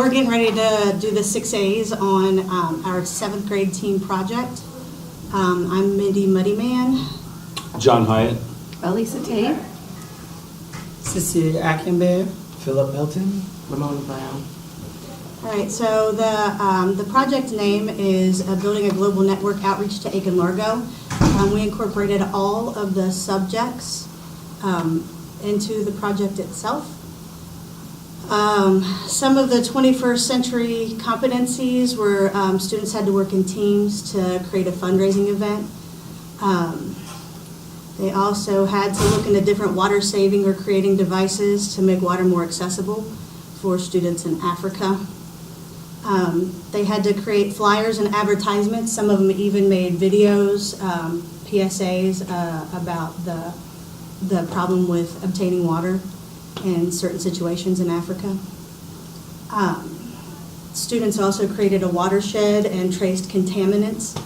we're getting ready to do the 6As on our 7th grade team project. I'm Mindy Muddyman. John Hyatt. Elisa Tate. Cecilia Ackenbear. Philip Milton. Ramona Brown. All right, so the project name is Building a Global Network Outreach to Aiken-Largo. We incorporated all of the subjects into the project itself. Some of the 21st century competencies were students had to work in teams to create a fundraising event. They also had to look into different water saving or creating devices to make water more accessible for students in Africa. They had to create flyers and advertisements. Some of them even made videos, PSAs about the problem with obtaining water in certain situations in Africa. Students also created a watershed and traced contaminants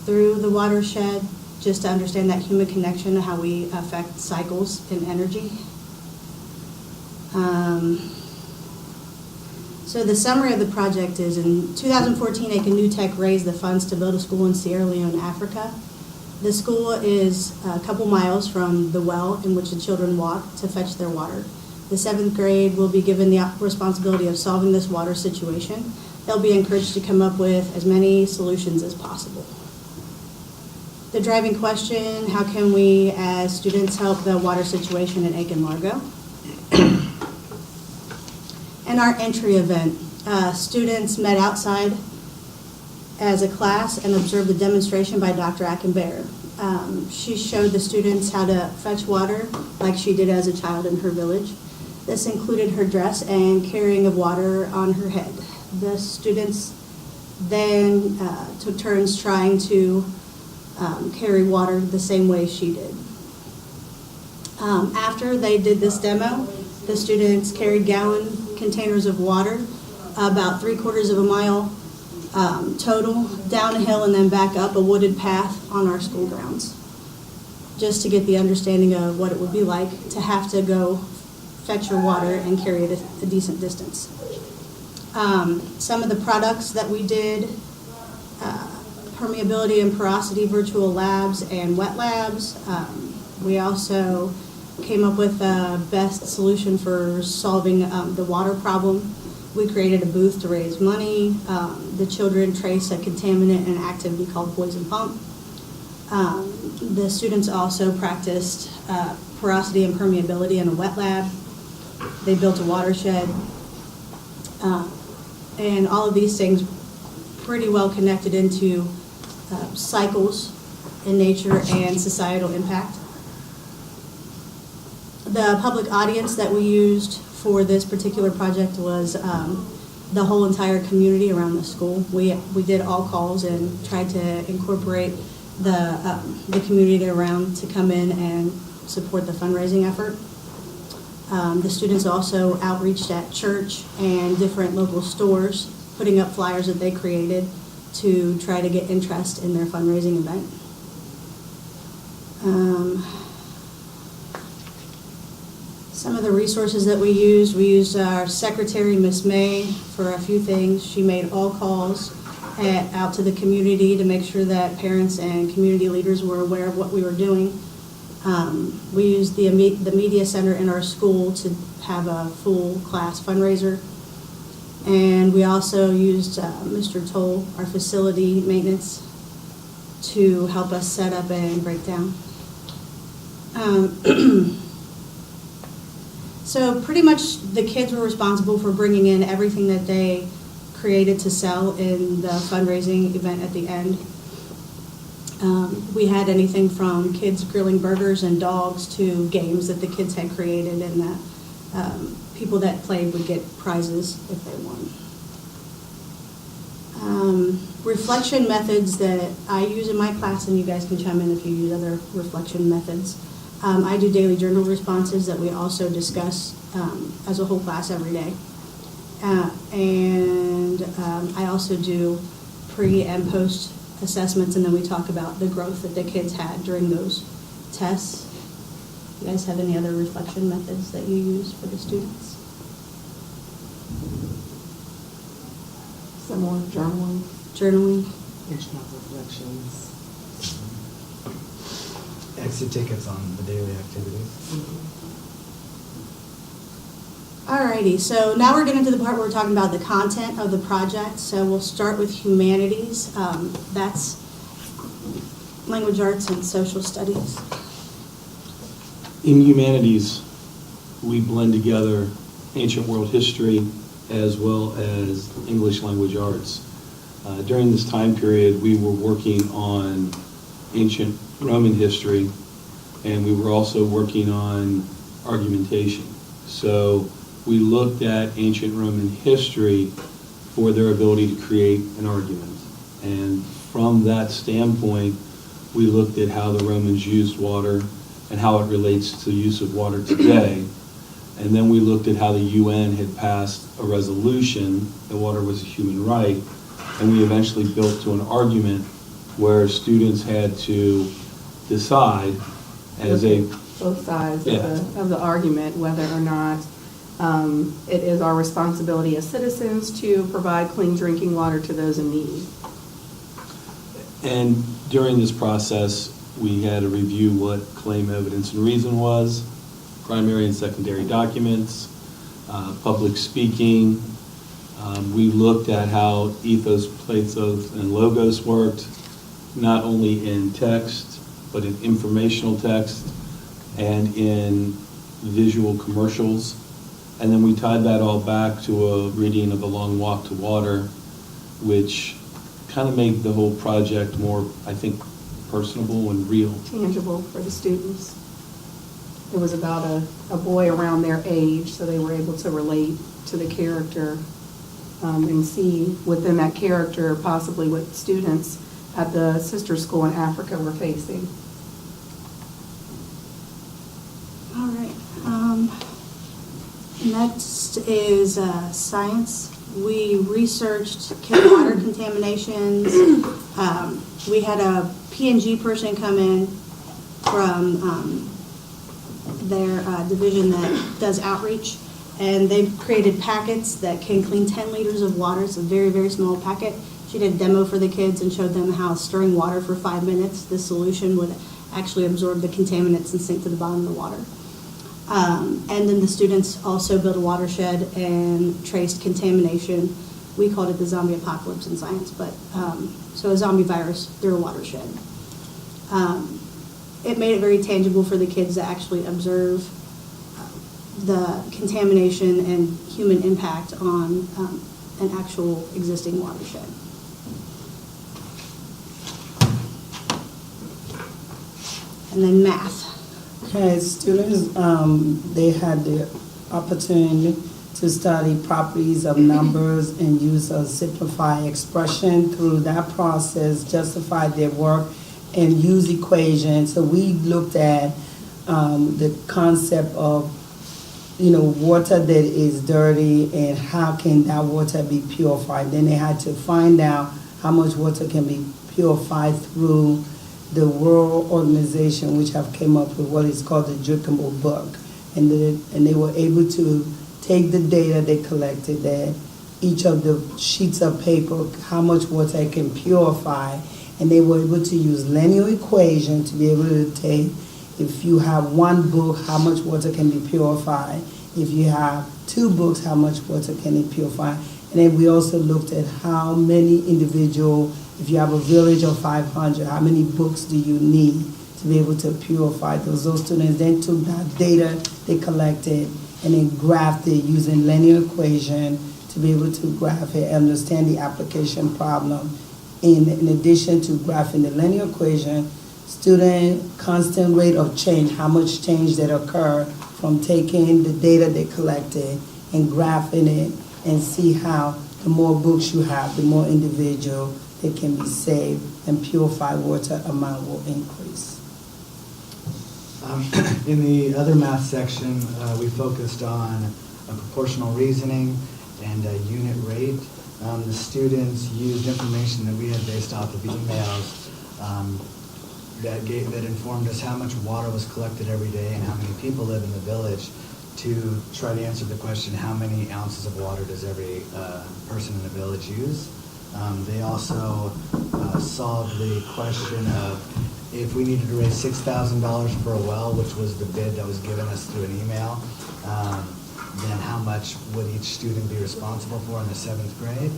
through the watershed just to understand that human connection and how we affect cycles in energy. So the summary of the project is in 2014, Aiken New Tech raised the funds to build a school in Sierra Leone, Africa. The school is a couple miles from the well in which the children walk to fetch their water. The 7th grade will be given the responsibility of solving this water situation. They'll be encouraged to come up with as many solutions as possible. The driving question, how can we as students help the water situation in Aiken-Largo? And our entry event, students met outside as a class and observed the demonstration by Dr. Ackenbear. She showed the students how to fetch water like she did as a child in her village. This included her dress and carrying of water on her head. The students then took turns trying to carry water the same way she did. After they did this demo, the students carried gallon containers of water, about 3/4 of a mile total, down a hill and then back up a wooded path on our school grounds, just to get the understanding of what it would be like to have to go fetch your water and carry it a decent distance. Some of the products that we did, permeability and porosity virtual labs and wet labs. We also came up with the best solution for solving the water problem. We created a booth to raise money. The children traced a contaminant in an activity called Poison Pump. The students also practiced porosity and permeability in a wet lab. They built a watershed. And all of these things pretty well connected into cycles in nature and societal impact. The public audience that we used for this particular project was the whole entire community around the school. We did all calls and tried to incorporate the community around to come in and support the fundraising effort. The students also outreached at church and different local stores, putting up flyers that they created to try to get interest in their fundraising event. Some of the resources that we used our secretary, Miss May, for a few things. She made all calls out to the community to make sure that parents and community leaders were aware of what we were doing. We used the media center in our school to have a full class fundraiser. And we also used Mr. Toll, our facility maintenance, to help us set up and break down. So pretty much the kids were responsible for bringing in everything that they created to sell in the fundraising event at the end. We had anything from kids grilling burgers and dogs to games that the kids had created, and that people that played would get prizes if they won. Reflection methods that I use in my class, and you guys can chime in if you use other reflection methods. I do daily journal responses that we also discuss as a whole class every day. And I also do pre and post assessments, and then we talk about the growth that the kids had during those tests. You guys have any other reflection methods that you use for the students? Similar journaling. journaling. Internal reflections. Exit tickets on the daily activities. Alrighty, so now we're getting to the part where we're talking about the content of the project. So we'll start with humanities. That's language arts and social studies. In humanities, we blend together ancient world history as well as English language arts. During this time period, we were working on ancient Roman history, and we were also working on argumentation. So we looked at ancient Roman history for their ability to create an argument. And from that standpoint, we looked at how the Romans used water and how it relates to the use of water today. And then we looked at how the UN had passed a resolution that water was a human right. And we eventually built to an argument where students had to decide as a, Both sides Yeah. of the argument, whether or not it is our responsibility as citizens to provide clean drinking water to those in need. and during this process, we had to review what claim, evidence, and reason was, primary and secondary documents, public speaking. We looked at how ethos, pathos, and logos worked, not only in text, but in informational text and in visual commercials. And then we tied that all back to a reading of A Long Walk to Water, which kind of made the whole project more, I think, personable and real. Tangible for the students. It was about a boy around their age, so they were able to relate to the character and see within that character possibly what students at the sister school in Africa were facing. All right. Next is science. We researched water contaminations. We had a P&G person come in from their division that does outreach, and they've created packets that can clean 10 liters of water. It's a very, very small packet. She did a demo for the kids and showed them how stirring water for 5 minutes, this solution would actually absorb the contaminants and sink to the bottom of the water. And then the students also built a watershed and traced contamination. We called it the zombie apocalypse in science, but so a zombie virus through a watershed. It made it very tangible for the kids to actually observe the contamination and human impact on an actual existing watershed. And then math. Okay, students, they had the opportunity to study properties of numbers and use a simplified expression. Through that process, justify their work and use equations. So we looked at the concept of, water that is dirty and how can that water be purified. Then they had to find out how much water can be purified through the World Organization, which have came up with what is called the Drinkable Book. And they were able to take the data they collected, that each of the sheets of paper, how much water it can purify, and they were able to use linear equation to be able to take, if you have one book, how much water can be purified. If you have 2 books, how much water can it purify. And then we also looked at how many individual, if you have a village of 500, how many books do you need to be able to purify those? Those students then took that data they collected and then graphed it using linear equation to be able to graph it and understand the application problem. In addition to graphing the linear equation, student constant rate of change, how much change that occur from taking the data they collected and graphing it, and see how the more books you have, the more individual that can be saved, and purified water amount will increase. In the other math section, we focused on proportional reasoning and unit rate. The students used information that we had based off of emails that informed us how much water was collected every day and how many people live in the village, to try to answer the question, how many ounces of water does every person in the village use? They also solved the question of if we needed to raise $6,000 for a well, which was the bid that was given us through an email, then how much would each student be responsible for in the 7th grade?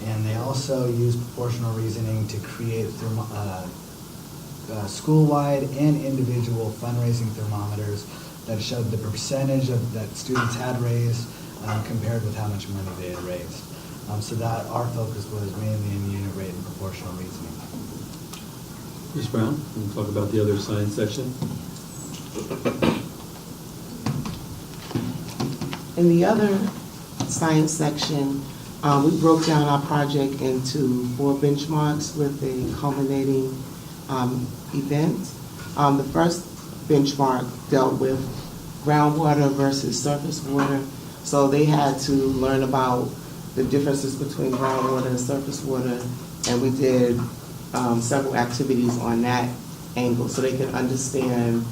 And they also used proportional reasoning to create school-wide and individual fundraising thermometers that showed the percentage that students had raised compared with how much money they had raised. So that our focus was mainly in unit rate and proportional reasoning. Ms. Brown, we'll talk about the other science section. In the other science section, we broke down our project into 4 benchmarks with a culminating event. The first benchmark dealt with groundwater versus surface water. So they had to learn about the differences between groundwater and surface water, and we did several activities on that angle so they could understand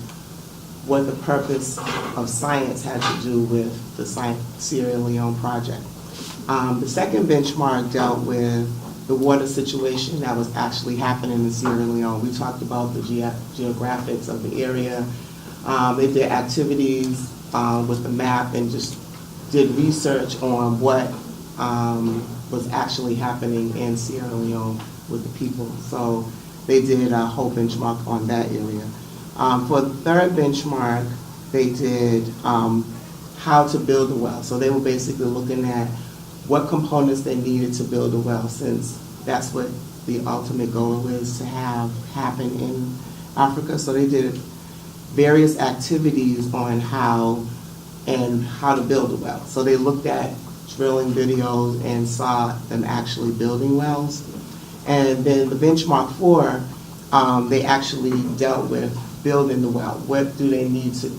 what the purpose of science had to do with the Sierra Leone project. The second benchmark dealt with the water situation that was actually happening in Sierra Leone. We talked about the geographics of the area. They did activities with the map and just did research on what was actually happening in Sierra Leone with the people. So they did a whole benchmark on that area. For the third benchmark, they did how to build a well. So they were basically looking at what components they needed to build a well, since that's what the ultimate goal is to have happen in Africa. So they did various activities on how to build a well. So they looked at drilling videos and saw them actually building wells. And then the benchmark 4, they actually dealt with building the well. What do they need to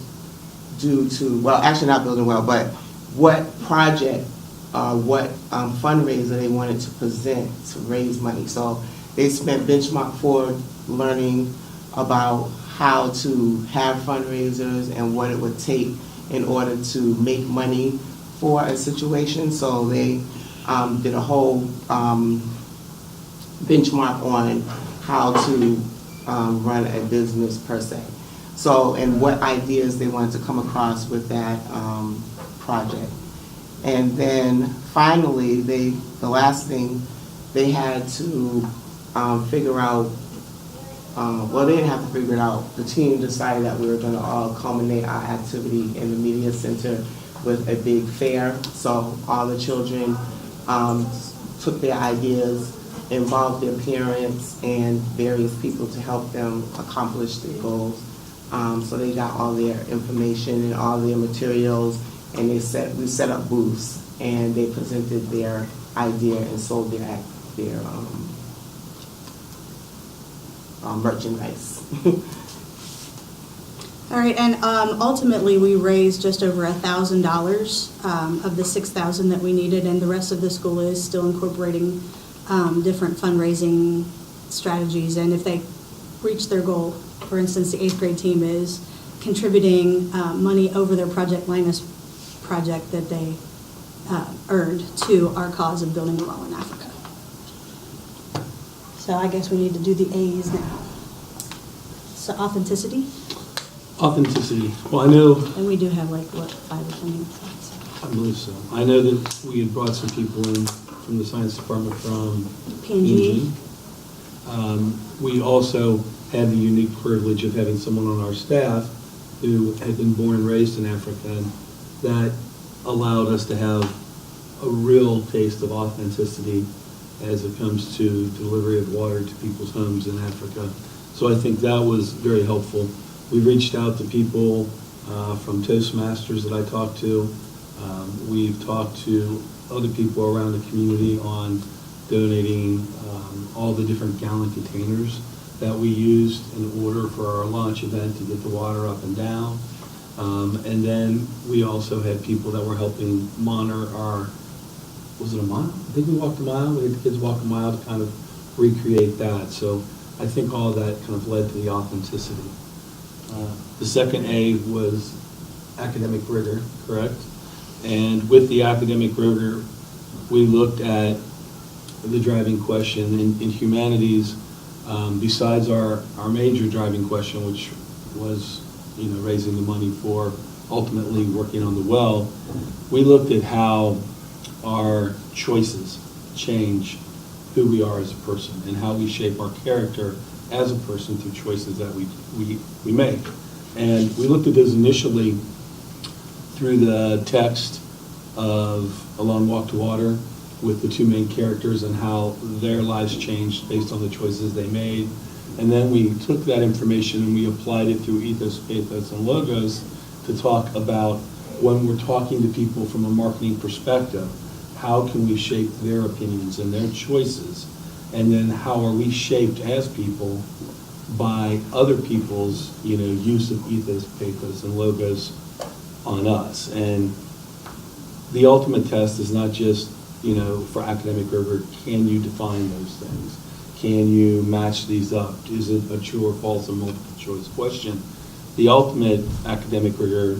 do to, well, actually not building a well, but what project, what fundraiser they wanted to present to raise money. So they spent benchmark 4 learning about how to have fundraisers and what it would take in order to make money for a situation. So they did a whole benchmark on how to run a business per se. So, and what ideas they wanted to come across with that project. And then finally, the last thing, they had to figure out, well, they didn't have to figure it out. The team decided that we were going to all culminate our activity in the media center with a big fair. So all the children took their ideas, involved their parents and various people to help them accomplish their goals. So they got all their information and all their materials, and we set up booths, and they presented their idea and sold their merchandise. All right, and ultimately, we raised just over $1,000 of the $6,000 that we needed, and the rest of the school is still incorporating different fundraising strategies. And if they reach their goal, for instance, the 8th grade team is contributing money over their Project Linus project that they earned to our cause of building a well in Africa. So I guess we need to do the A's now. So authenticity. Authenticity. Well, I know, And we do have like, what, 5 or 10 minutes left. I believe so. I know that we had brought some people in from the science department from P&G. We also had the unique privilege of having someone on our staff who had been born and raised in Africa, and that allowed us to have a real taste of authenticity as it comes to delivery of water to people's homes in Africa. So I think that was very helpful. We reached out to people from Toastmasters that I talked to. We've talked to other people around the community on donating all the different gallon containers that we used in order for our launch event to get the water up and down. And then we also had people that were helping monitor our, was it a mile? I think we walked a mile. We had the kids walk a mile to kind of recreate that. So I think all of that kind of led to the authenticity. The second A was academic rigor, correct? And with the academic rigor, we looked at the driving question. In humanities, besides our major driving question, which was, raising the money for ultimately working on the well, we looked at how our choices change who we are as a person and how we shape our character as a person through choices that we make. And we looked at those initially through the text of A Long Walk to Water with the two main characters and how their lives changed based on the choices they made. And then we took that information and we applied it through ethos, pathos, and logos to talk about when we're talking to people from a marketing perspective, how can we shape their opinions and their choices? And then how are we shaped as people by other people's, use of ethos, pathos, and logos on us? And the ultimate test is not just, for academic rigor, can you define those things? Can you match these up? Is it a true or false or multiple choice question? The ultimate academic rigor,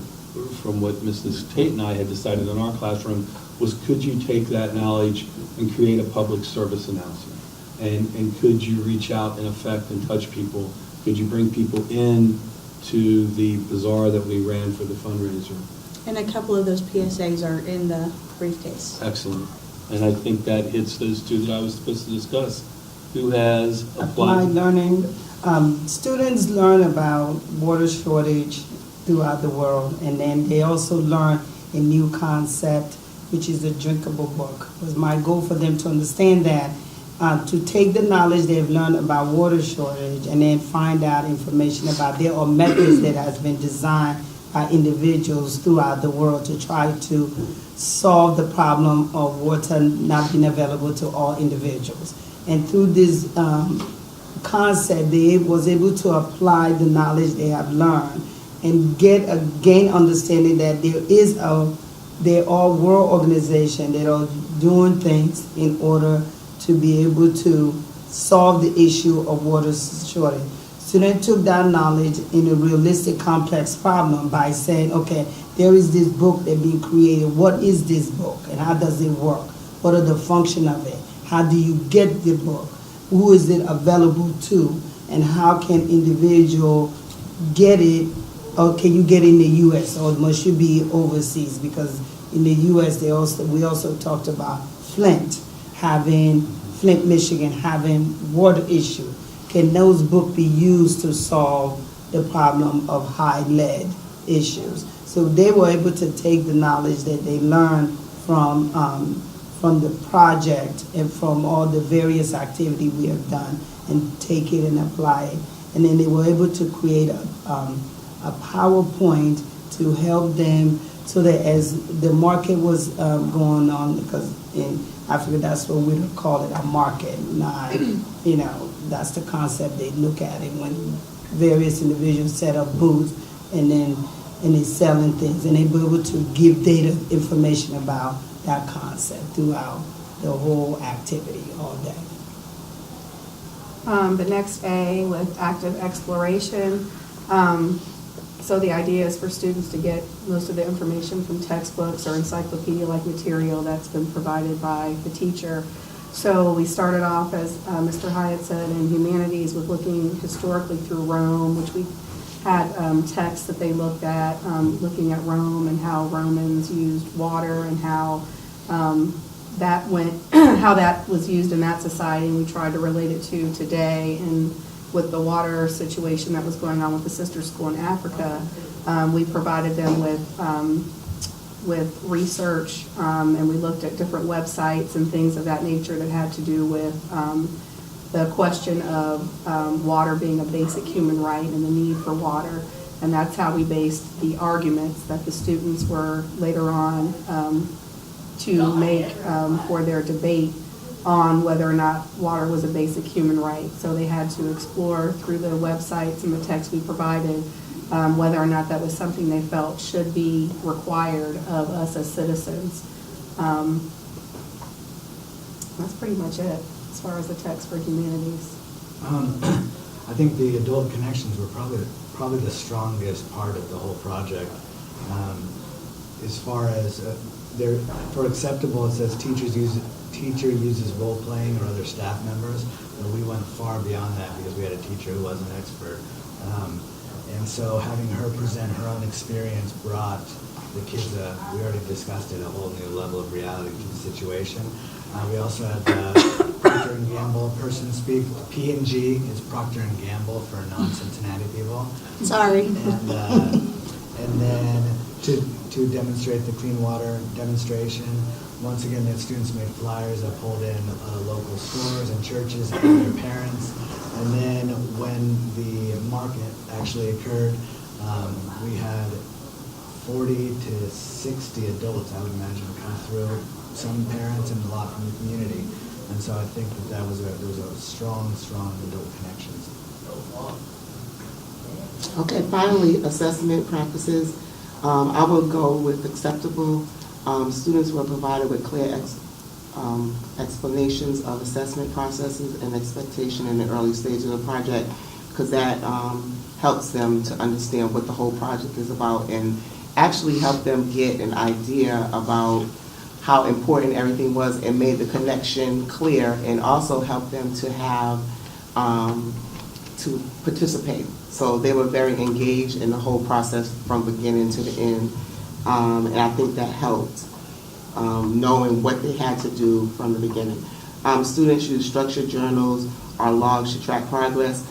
from what Mrs. Tate and I had decided in our classroom, was could you take that knowledge and create a public service announcement? And could you reach out and affect and touch people? Could you bring people in to the bazaar that we ran for the fundraiser? And a couple of those PSAs are in the briefcase. Excellent. And I think that hits those two that I was supposed to discuss. Who has Applied applied? learning. Students learn about water shortage throughout the world, and then they also learn a new concept, which is a drinkable book. It was my goal for them to understand that, to take the knowledge they've learned about water shortage and then find out information about there are methods that has been designed by individuals throughout the world to try to solve the problem of water not being available to all individuals. And through this concept, they was able to apply the knowledge they have learned and gain understanding that there are world organizations that are doing things in order to be able to solve the issue of water shortage. So they took that knowledge in a realistic, complex problem by saying, okay, there is this book that's being created. What is this book and how does it work? What are the function of it? How do you get the book? Who is it available to? And how can individual get it? Or can you get it in the U.S. or must you be overseas? Because in the U.S. we also talked about Flint, Michigan, having water issue. Can those books be used to solve the problem of high lead issues? So they were able to take the knowledge that they learned from the project and from all the various activity we have done and take it and apply it. And then they were able to create a PowerPoint to help them so that as the market was going on, because in Africa that's what we would call it, a market, not, that's the concept they look at it when various individuals set up booths and they're selling things and they were able to give data information about that concept throughout the whole activity all day. The next A with active exploration. So the idea is for students to get most of the information from textbooks or encyclopedia-like material that's been provided by the teacher. So we started off, as Mr. Hyatt said, in humanities with looking historically through Rome, which we had texts that they looked at, looking at Rome and how Romans used water and how that went, how that was used in that society, and we tried to relate it to today. And with the water situation that was going on with the sister school in Africa, we provided them with research, and we looked at different websites and things of that nature that had to do with the question of water being a basic human right and the need for water. And that's how we based the arguments that the students were later on to make for their debate on whether or not water was a basic human right. So they had to explore through the websites and the text we provided whether or not that was something they felt should be required of us as citizens. That's pretty much it as far as the text for humanities. I think the adult connections were probably the strongest part of the whole project. As far as for acceptable, it says teachers teacher uses role-playing or other staff members, but we went far beyond that because we had a teacher who was an expert. And so having her present her own experience brought the kids, we already discussed it, a whole new level of reality to the situation. We also had Procter & Gamble person speak. P&G is Procter & Gamble for non-Cincinnati people. Sorry. And then to demonstrate the clean water demonstration, once again, the students made flyers that pulled in local stores and churches and their parents. And then when the market actually occurred, we had 40 to 60 adults, I would imagine, come through, some parents and a lot from the community. And so I think there was a strong adult connections. Okay, finally, assessment practices. I will go with acceptable. Students were provided with clear explanations of assessment processes and expectation in the early stage of the project, because that helps them to understand what the whole project is about and actually help them get an idea about how important everything was and made the connection clear, and also help them to have to participate. So they were very engaged in the whole process from beginning to the end, and I think that helped, knowing what they had to do from the beginning. Students used structured journals or logs to track progress.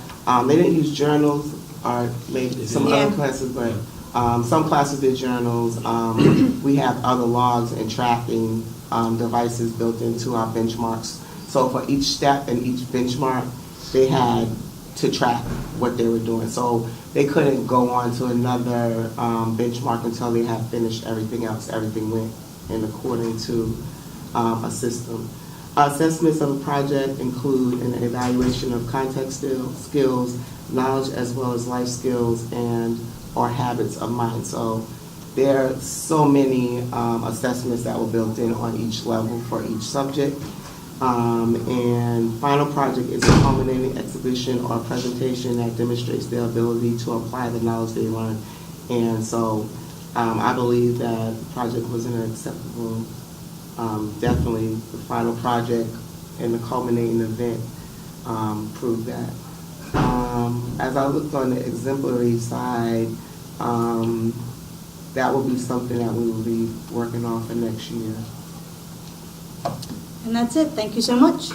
They didn't use journals, or maybe some Yeah. other classes, but some classes did journals. We have other logs and tracking devices built into our benchmarks. So for each step and each benchmark, they had to track what they were doing. So they couldn't go on to another benchmark until they had finished everything else. Everything went in according to a system. Assessments of a project include an evaluation of context skills, knowledge, as well as life skills and or habits of mind. So there are so many assessments that were built in on each level for each subject. And final project is a culminating exhibition or presentation that demonstrates their ability to apply the knowledge they learned. And so I believe that the project was an acceptable, definitely the final project and the culminating event proved that. As I looked on the exemplary side, that will be something that we will be working on for next year. And that's it. Thank you so much.